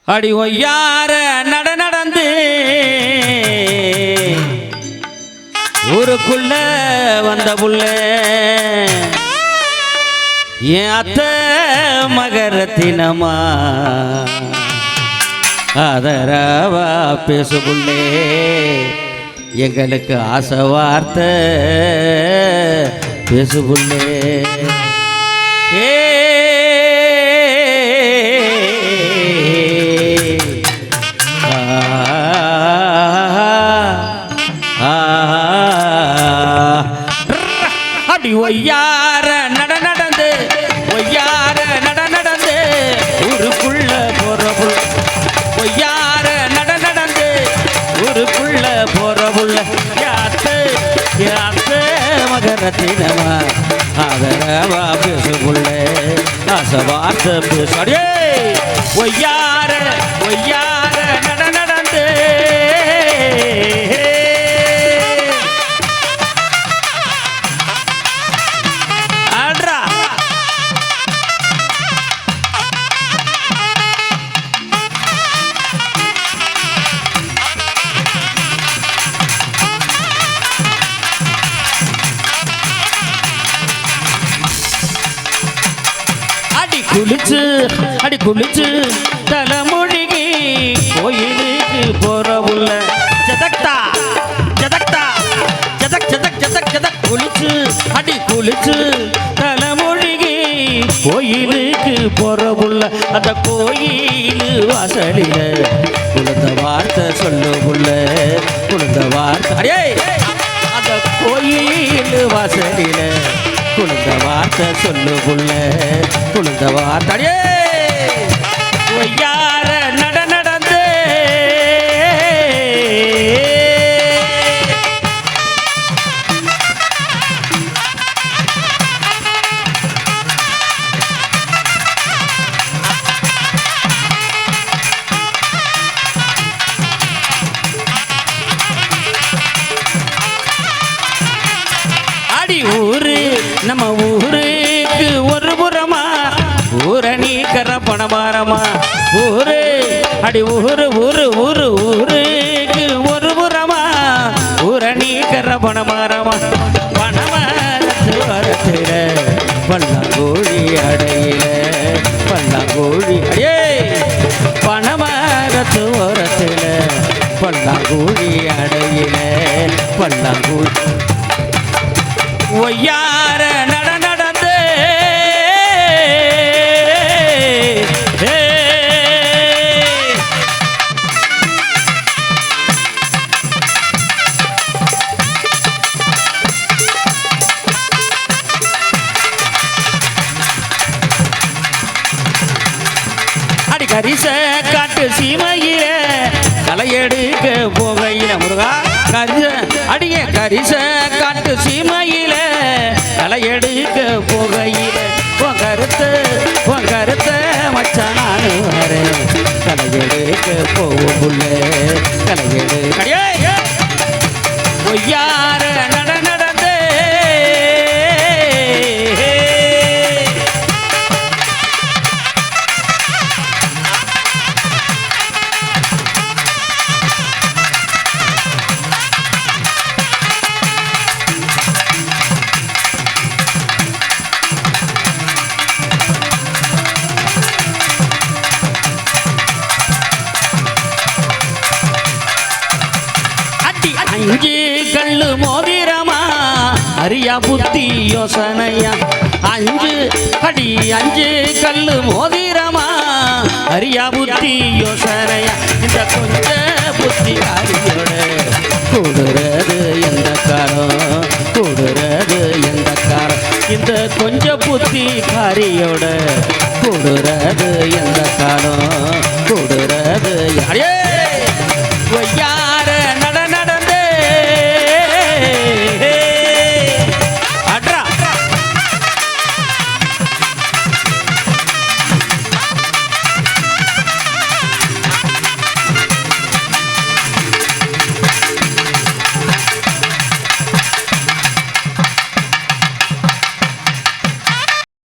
அடி ஒய்யார நடந்து ஊருக்குள்ள வந்த புள்ள என் அத்த மகரத்தினமா ஆதரவா பேசு புள்ளே எங்களுக்கு ஆசை வார்த்தை பேசு புள்ளே ஏ ஒய்யார நடந்து ஒய்யார நடந்து ஊருக்குள்ள போற புள்ள ஒய்யார நடந்து ஊருக்குள்ள போற புள்ள யாத்து மகரத்தினமா ஆதரவா பேசு புள்ள ஆசை வார்த்தை பேசு ஒய்யார நடந்து குளிச்சு தலைமொழிகி கோயிலுக்கு போற உள்ள ஜதக்தா ஜதக் குளிச்சு தலைமொழிகி கோயிலுக்கு போற உள்ள அந்த கோயில் வாசலில குழந்த வார்த்தை சொல்லு உள்ள குழந்த வார்த்தை அந்த கோயில் வாசலில குழந்த வார்த்தை சொல்லு புள்ள குழந்த வார்த்தை ஒய்யார நடந்து அடி ஊரு நம்ம ஊருக்கு ஒரு புறமா ஊரணி கர பணமாரமா ஊரு அடி ஊருக்கு ஒரு புறமா ஊரணி கர பணமாரமா பணமரத்து வரத்தில பல்லாங்கோழி அடையில பல்லாங்கோழி அடே பணமரத்து வரத்தில பல்லாங்கோழி அடையில பல்லாங்கோழி ஒய்யார நடந்து அடி கரிச காட்டு சீமையில கலையெடுக்க போகையில முருகா அடிய கரிச காட்டு சீமையில கலையெடுக்க போகையில உன் கருத்த மச்சானு வரேன் கலையெடுக்க போகும் புள்ள கலையெடு ஒய்யார நடந்து அஞ்சு கல்லு மோதிரமா அரியா புத்தி யோசனையா அஞ்சு கல்லு மோதிரமா அரியா புத்தி யோசனையா இந்த கொஞ்ச புத்தி காரியோட கூடுறது எந்த காரம் இந்த கொஞ்ச புத்தி காரியோட